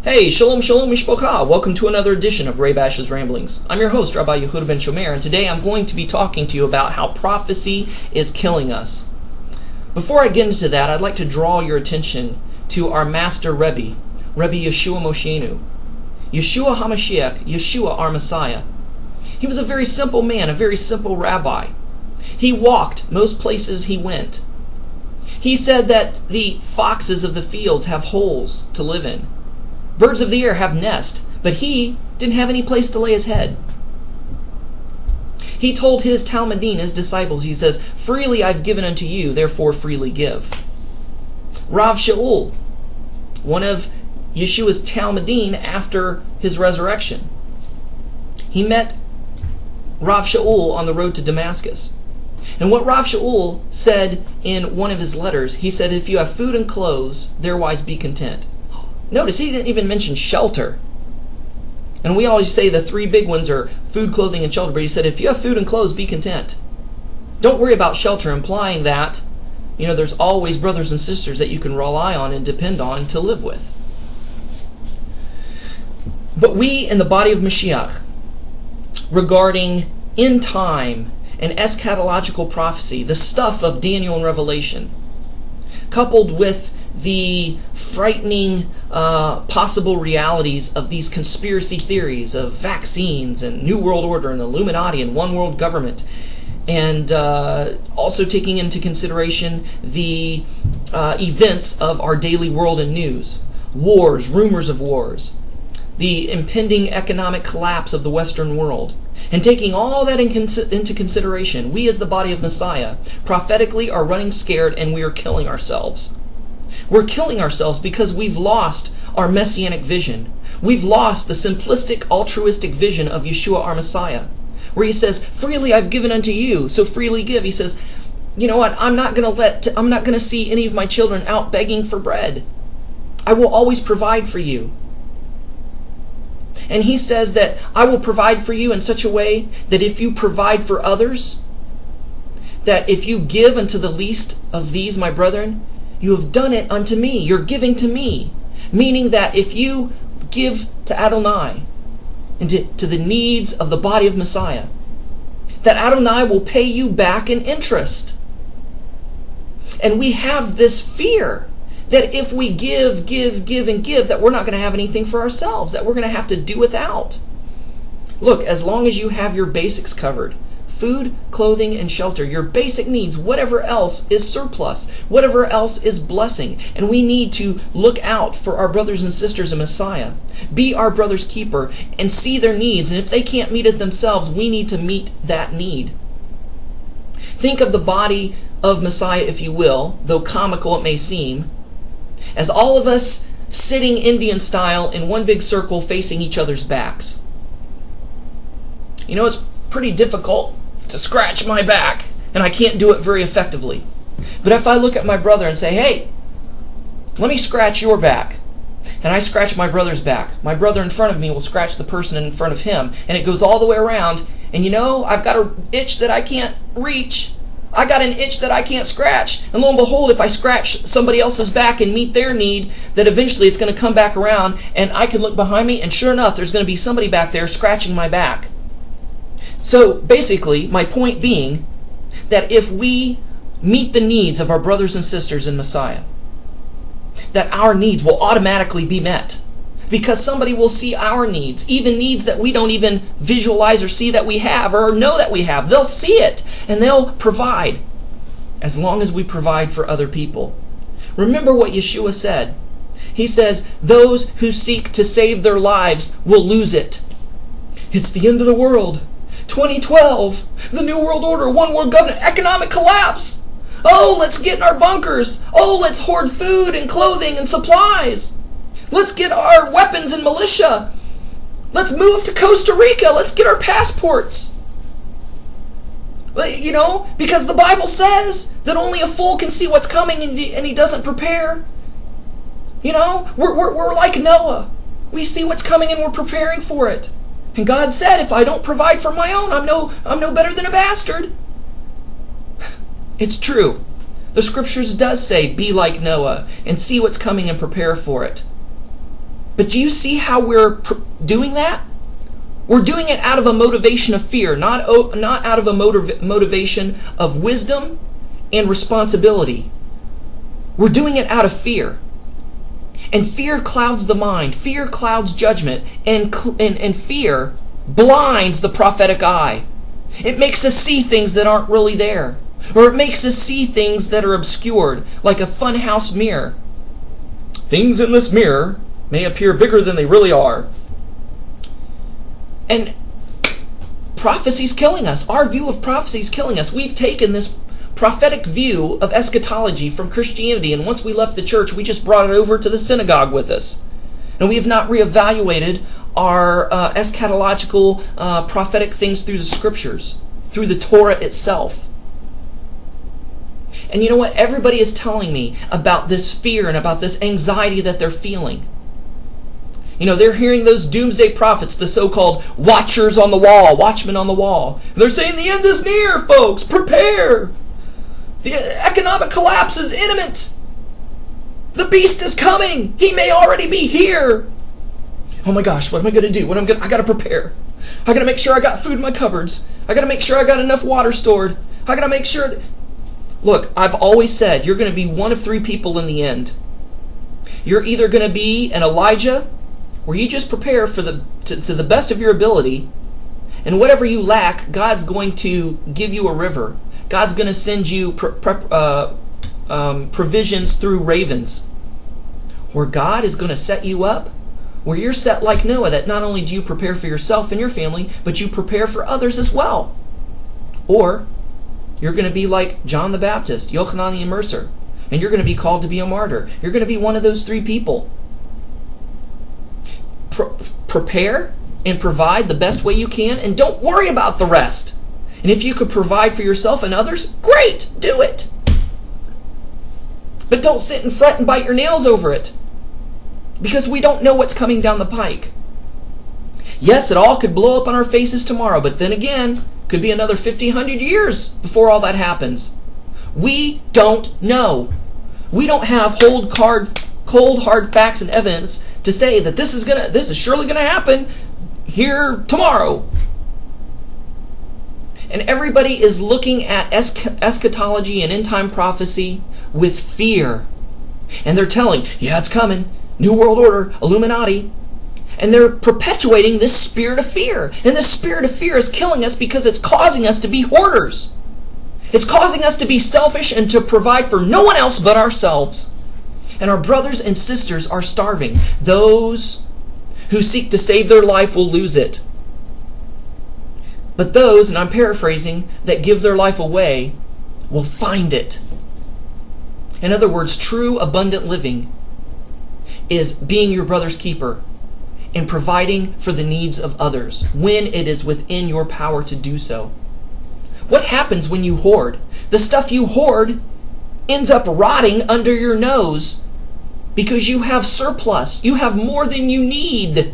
Hey, Shalom, Shalom, Mishpocha. Welcome to another edition of Ray Bash's Ramblings. I'm your host, Rabbi Yehuda ben Shomer, and today I'm going to be talking to you about how prophecy is killing us. Before I get into that, I'd like to draw your attention to our master Rebbe, Rebbe Yeshua Moshiach. Yeshua Ha Moshiach, Yeshua our Messiah. He was a very simple man, a very simple rabbi. He walked most places he went. He said that the foxes of the fields have holes to live in. Birds of the air have nests, but he didn't have any place to lay his head. He told his Talmudim, his disciples, he says, "Freely I've given unto you, therefore freely give." Rav Shaul, one of Yeshua's Talmudim after his resurrection, he met Rav Shaul on the road to Damascus. And what Rav Shaul said in one of his letters, he said, "If you have food and clothes, therewise be content." Notice he didn't even mention shelter. And we always say the three big ones are food, clothing, and shelter. But he said, if you have food and clothes, be content. Don't worry about shelter, implying that, there's always brothers and sisters that you can rely on and depend on to live with. But we in the body of Mashiach, regarding end time and eschatological prophecy, the stuff of Daniel and Revelation, coupled with the frightening possible realities of these conspiracy theories of vaccines and New World Order and Illuminati and one world government, and also taking into consideration the events of our daily world and news, wars, rumors of wars, the impending economic collapse of the Western world, and taking all that into consideration, we as the body of Messiah prophetically are running scared and we are killing ourselves. We're killing ourselves because we've lost our Messianic vision. We've lost the simplistic, altruistic vision of Yeshua our Messiah, where he says, "Freely I've given unto you, so freely give." He says, "You know what? I'm not going to see any of my children out begging for bread. I will always provide for you." And he says that I will provide for you in such a way that if you provide for others, that if you give unto the least of these, my brethren, you have done it unto me. You're giving to me. Meaning that if you give to Adonai and to the needs of the body of Messiah, that Adonai will pay you back in interest. And we have this fear that if we give, that we're not going to have anything for ourselves, that we're going to have to do without. Look, as long as you have your basics covered, food, clothing, and shelter, your basic needs, whatever else is surplus, whatever else is blessing. And we need to look out for our brothers and sisters in Messiah. Be our brother's keeper and see their needs. And if they can't meet it themselves, we need to meet that need. Think of the body of Messiah, if you will, though comical it may seem, as all of us sitting Indian style in one big circle facing each other's backs. It's pretty difficult to scratch my back, and I can't do it very effectively. But if I look at my brother and say, "Hey, let me scratch your back," and I scratch my brother's back, my brother in front of me will scratch the person in front of him, and it goes all the way around, and I've got an itch that I can't reach. I got an itch that I can't scratch. And lo and behold, if I scratch somebody else's back and meet their need, that eventually it's going to come back around, and I can look behind me, and sure enough, there's going to be somebody back there scratching my back. So basically, my point being that if we meet the needs of our brothers and sisters in Messiah, that our needs will automatically be met. Because somebody will see our needs, even needs that we don't even visualize or see that we have or know that we have. They'll see it and they'll provide, as long as we provide for other people. Remember what Yeshua said. He says, "Those who seek to save their lives will lose it." It's the end of the world. 2012, the New World Order, one world government, economic collapse. Oh, let's get in our bunkers. Oh, let's hoard food and clothing and supplies. Let's get our weapons and militia. Let's move to Costa Rica. Let's get our passports. Because the Bible says that only a fool can see what's coming and he doesn't prepare. We're like Noah. We see what's coming and we're preparing for it. And God said, if I don't provide for my own, I'm no better than a bastard. It's true. The scriptures does say, be like Noah and see what's coming and prepare for it. But do you see how we're doing that? We're doing it out of a motivation of fear, not out of a motivation of wisdom and responsibility. We're doing it out of fear. And fear clouds the mind. Fear clouds judgment. And fear blinds the prophetic eye. It makes us see things that aren't really there. Or it makes us see things that are obscured, like a funhouse mirror. Things in this mirror may appear bigger than they really are. And prophecy's killing us. Our view of prophecy is killing us. We've taken this prophetic view of eschatology from Christianity, and once we left the church, we just brought it over to the synagogue with us. And we have not reevaluated our eschatological prophetic things through the scriptures, through the Torah itself. And you know what? Everybody is telling me about this fear and about this anxiety that they're feeling. You know, they're hearing those doomsday prophets, the so-called watchers on the wall, watchmen on the wall. And they're saying the end is near, folks. Prepare. The economic collapse is imminent. The beast is coming. He may already be here. Oh my gosh, what am I going to do? I got to prepare. I got to make sure I got food in my cupboards. I got to make sure I got enough water stored. I got to make sure. Look, I've always said you're going to be one of three people in the end. You're either going to be an Elijah, where you just prepare to the best of your ability, and whatever you lack, God's going to give you a river. God's going to send you provisions through ravens. Or God is going to set you up where you're set like Noah, that not only do you prepare for yourself and your family, but you prepare for others as well. Or you're going to be like John the Baptist, Yochanan the Immerser, and you're going to be called to be a martyr. You're going to be one of those three people. Prepare and provide the best way you can, and don't worry about the rest. And if you could provide for yourself and others, great, do it. But don't sit and fret and bite your nails over it, because we don't know what's coming down the pike. Yes, it all could blow up on our faces tomorrow, but then again, could be another 50, 100 years before all that happens. We don't know. We don't have cold hard facts and evidence to say that this is surely gonna happen here tomorrow. And everybody is looking at eschatology and end-time prophecy with fear. And they're telling, yeah, it's coming. New World Order, Illuminati. And they're perpetuating this spirit of fear. And this spirit of fear is killing us because it's causing us to be hoarders. It's causing us to be selfish and to provide for no one else but ourselves. And our brothers and sisters are starving. Those who seek to save their life will lose it. But those, and I'm paraphrasing, that give their life away will find it. In other words, true abundant living is being your brother's keeper and providing for the needs of others when it is within your power to do so. What happens when you hoard? The stuff you hoard ends up rotting under your nose because you have surplus. You have more than you need.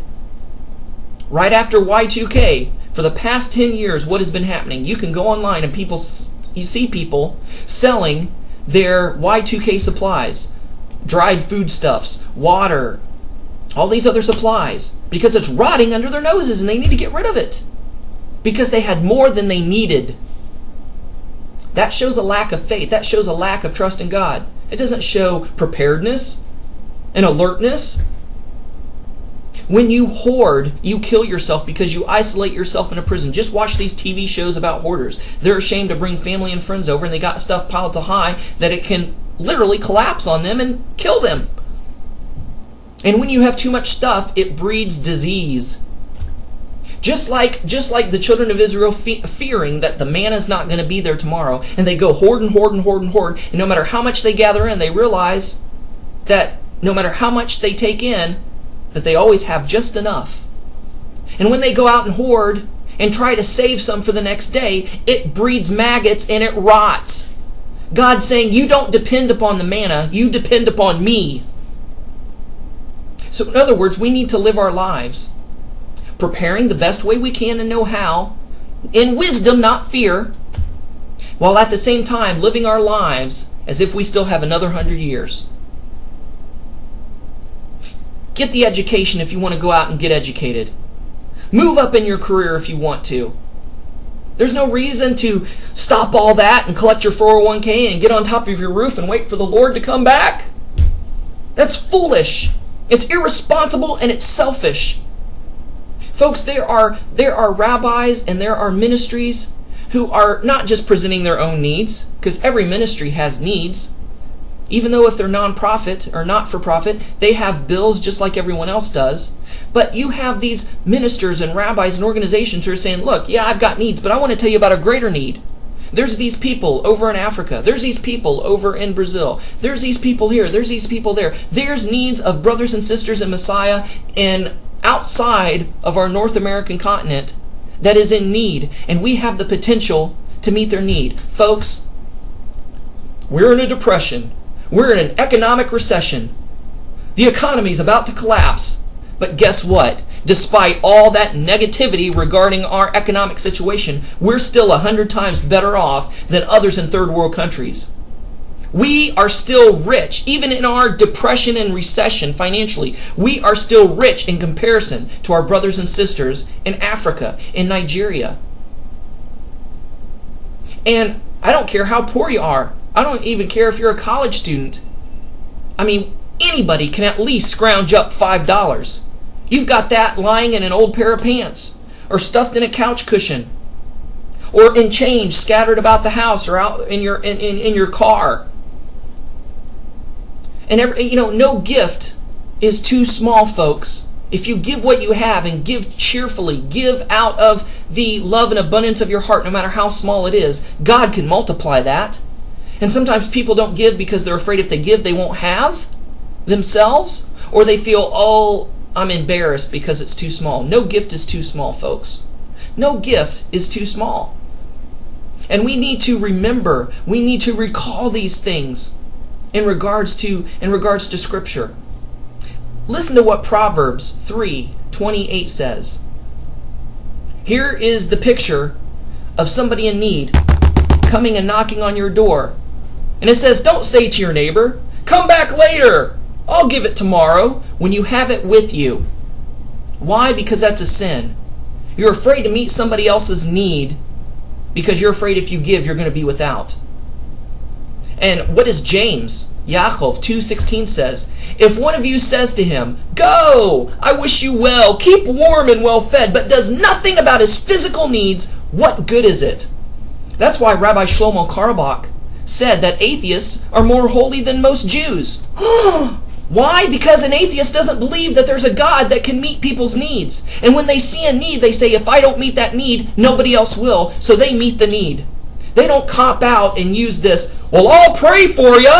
Right after Y2K, for the past 10 years, what has been happening? You can go online and you see people selling their Y2K supplies, dried foodstuffs, water, all these other supplies, because it's rotting under their noses and they need to get rid of it because they had more than they needed. That shows a lack of faith. That shows a lack of trust in God. It doesn't show preparedness and alertness. When you hoard, you kill yourself because you isolate yourself in a prison. Just watch these TV shows about hoarders. They're ashamed to bring family and friends over, and they got stuff piled so high that it can literally collapse on them and kill them. And when you have too much stuff, it breeds disease. Just like the children of Israel fearing that the manna is not going to be there tomorrow, and they go hoard and hoard and hoard and hoard, and no matter how much they gather in, they realize that no matter how much they take in, that they always have just enough. And when they go out and hoard and try to save some for the next day, it breeds maggots and it rots. God's saying, you don't depend upon the manna, you depend upon me. So in other words, we need to live our lives preparing the best way we can and know how, in wisdom, not fear, while at the same time living our lives as if we still have another 100 years. Get the education if you want to go out and get educated. Move up in your career if you want to. There's no reason to stop all that and collect your 401k and get on top of your roof and wait for the Lord to come back. That's foolish. It's irresponsible and it's selfish. Folks, there are rabbis and there are ministries who are not just presenting their own needs, because every ministry has needs. Even though if they're non-profit or not-for-profit, they have bills just like everyone else does. But you have these ministers and rabbis and organizations who are saying, look, yeah, I've got needs, but I want to tell you about a greater need. There's these people over in Africa. There's these people over in Brazil. There's these people here. There's these people there. There's needs of brothers and sisters in Messiah and outside of our North American continent that is in need. And we have the potential to meet their need. Folks, we're in a depression. We're in an economic recession. The economy is about to collapse. But guess what? Despite all that negativity regarding our economic situation, we're still 100 times better off than others in third world countries. We are still rich. Even in our depression and recession financially, we are still rich in comparison to our brothers and sisters in Africa, in Nigeria. And I don't care how poor you are. I don't even care if you're a college student. I mean, anybody can at least scrounge up $5. You've got that lying in an old pair of pants, or stuffed in a couch cushion, or in change scattered about the house or out in your car. And no gift is too small, folks. If you give what you have and give cheerfully, give out of the love and abundance of your heart, no matter how small it is, God can multiply that. And sometimes people don't give because they're afraid if they give, they won't have themselves, or they feel, oh, I'm embarrassed because it's too small. No gift is too small, folks. No gift is too small. And we need to remember, we need to recall these things in regards to Scripture. Listen to what Proverbs 3:28 says. Here is the picture of somebody in need coming and knocking on your door. And it says, don't say to your neighbor, come back later, I'll give it tomorrow, when you have it with you. Why? Because that's a sin. You're afraid to meet somebody else's need because you're afraid if you give, you're going to be without. And what does James, Yaakov 2:16 says? If one of you says to him, go, I wish you well, keep warm and well fed, but does nothing about his physical needs, what good is it? That's why Rabbi Shlomo Carlebach said that atheists are more holy than most Jews. Why? Because an atheist doesn't believe that there's a God that can meet people's needs. And when they see a need, they say, if I don't meet that need, nobody else will. So they meet the need. They don't cop out and use this, well, I'll pray for you.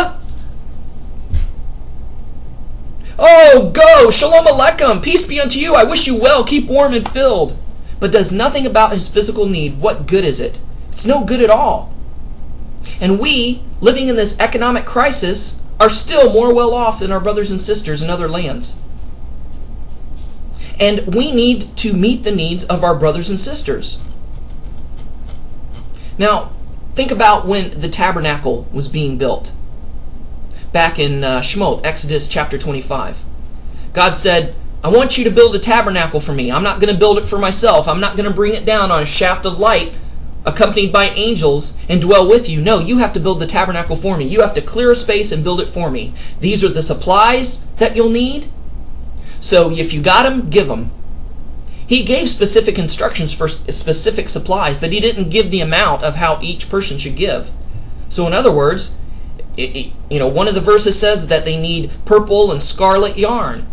Oh, go, Shalom Aleichem, peace be unto you. I wish you well, keep warm and filled. But does nothing about his physical need. What good is it? It's no good at all. And we, living in this economic crisis, are still more well off than our brothers and sisters in other lands. And we need to meet the needs of our brothers and sisters. Now, think about when the tabernacle was being built. Back in Shemot, Exodus chapter 25. God said, I want you to build a tabernacle for me. I'm not going to build it for myself. I'm not going to bring it down on a shaft of light accompanied by angels and dwell with you. No, you have to build the tabernacle for me. You have to clear a space and build it for me. These are the supplies that you'll need. So if you got them, give them. He gave specific instructions for specific supplies, but he didn't give the amount of how each person should give. So in other words, one of the verses says that they need purple and scarlet yarn.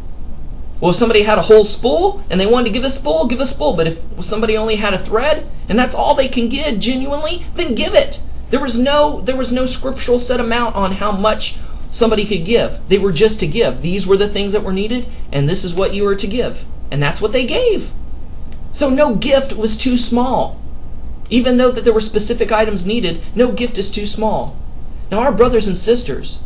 Well, if somebody had a whole spool and they wanted to give a spool, give a spool. But if somebody only had a thread and that's all they can give genuinely, then give it. There was no scriptural set amount on how much somebody could give. They were just to give. These were the things that were needed, and this is what you were to give. And that's what they gave. So no gift was too small. Even though that there were specific items needed, no gift is too small. Now our brothers and sisters,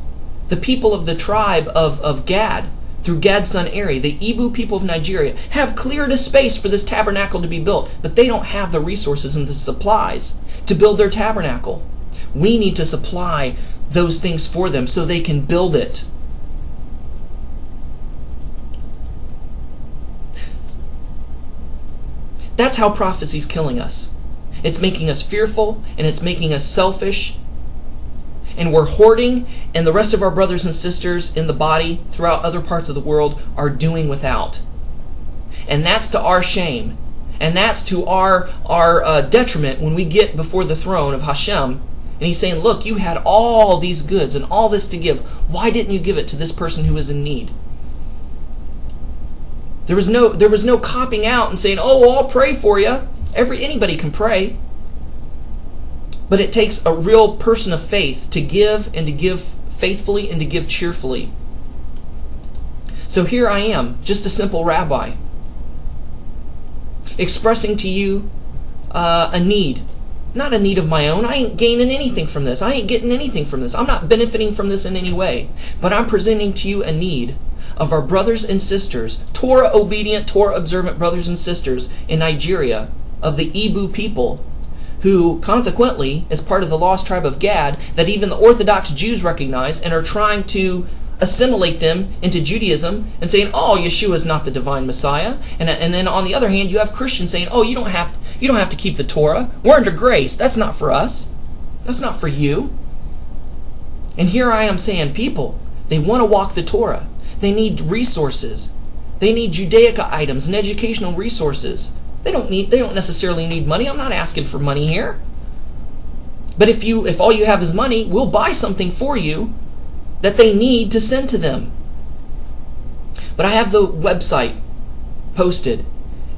the people of the tribe of Gad, through Gad's son Eri, the Igbo people of Nigeria, have cleared a space for this tabernacle to be built, but they don't have the resources and the supplies to build their tabernacle. We need to supply those things for them so they can build it. That's how prophecy's killing us. It's making us fearful, and it's making us selfish, and we're hoarding, and the rest of our brothers and sisters in the body throughout other parts of the world are doing without. And that's to our shame, and that's to our detriment when we get before the throne of Hashem, and He's saying, look, you had all these goods and all this to give. Why didn't you give it to this person who is in need? There was no copping out and saying, oh, well, I'll pray for you. Anybody can pray. But it takes a real person of faith to give, and to give faithfully, and to give cheerfully. So here I am, just a simple rabbi, expressing to you a need. Not a need of my own. I ain't gaining anything from this. I ain't getting anything from this. I'm not benefiting from this in any way. But I'm presenting to you a need of our brothers and sisters, Torah-obedient, Torah-observant brothers and sisters in Nigeria, of the Igbo people, who consequently, as part of the lost tribe of Gad, that even the Orthodox Jews recognize and are trying to assimilate them into Judaism and saying, oh, Yeshua is not the divine Messiah. And then on the other hand, you have Christians saying, oh, you don't have to keep the Torah. We're under grace. That's not for us. That's not for you. And here I am saying, people, they want to walk the Torah. They need resources. They need Judaica items and educational resources. They don't necessarily need money. I'm not asking for money here. But if all you have is money, we'll buy something for you that they need to send to them. But I have the website posted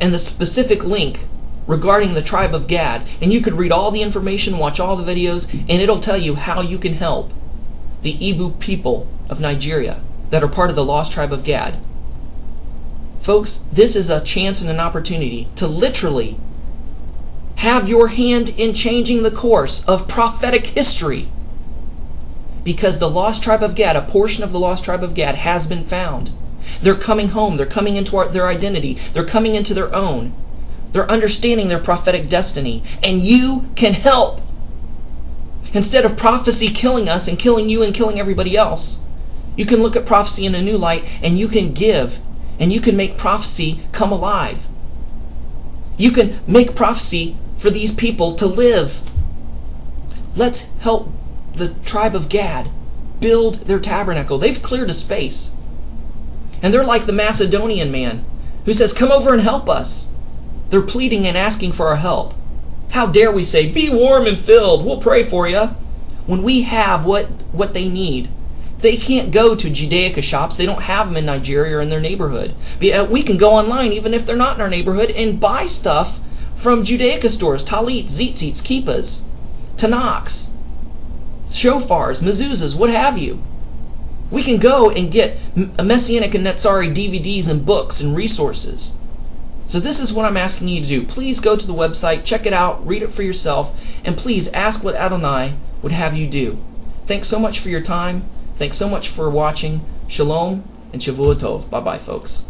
and the specific link regarding the tribe of Gad, and you could read all the information, watch all the videos, and it'll tell you how you can help the Igbo people of Nigeria that are part of the lost tribe of Gad. Folks, this is a chance and an opportunity to literally have your hand in changing the course of prophetic history, because the lost tribe of Gad, a portion of the lost tribe of Gad, has been found. They're coming home. They're coming into their identity. They're coming into their own. They're understanding their prophetic destiny, and you can help. Instead of prophecy killing us and killing you and killing everybody else, you can look at prophecy in a new light, and you can give, and you can make prophecy come alive. You can make prophecy for these people to live. Let's help the tribe of Gad build their tabernacle. They've cleared a space. And they're like the Macedonian man who says, come over and help us. They're pleading and asking for our help. How dare we say, be warm and filled, we'll pray for you, when we have what they need. They can't go to Judaica shops. They don't have them in Nigeria or in their neighborhood. We can go online, even if they're not in our neighborhood, and buy stuff from Judaica stores, Tallit, Tzitzits, Kippas, Tanakhs, shofars, mezuzahs, what have you. We can go and get Messianic and Natsari DVDs and books and resources. So this is what I'm asking you to do. Please go to the website, check it out, read it for yourself, and please ask what Adonai would have you do. Thanks so much for your time. Thanks so much for watching. Shalom and Shavua Tov. Bye-bye, folks.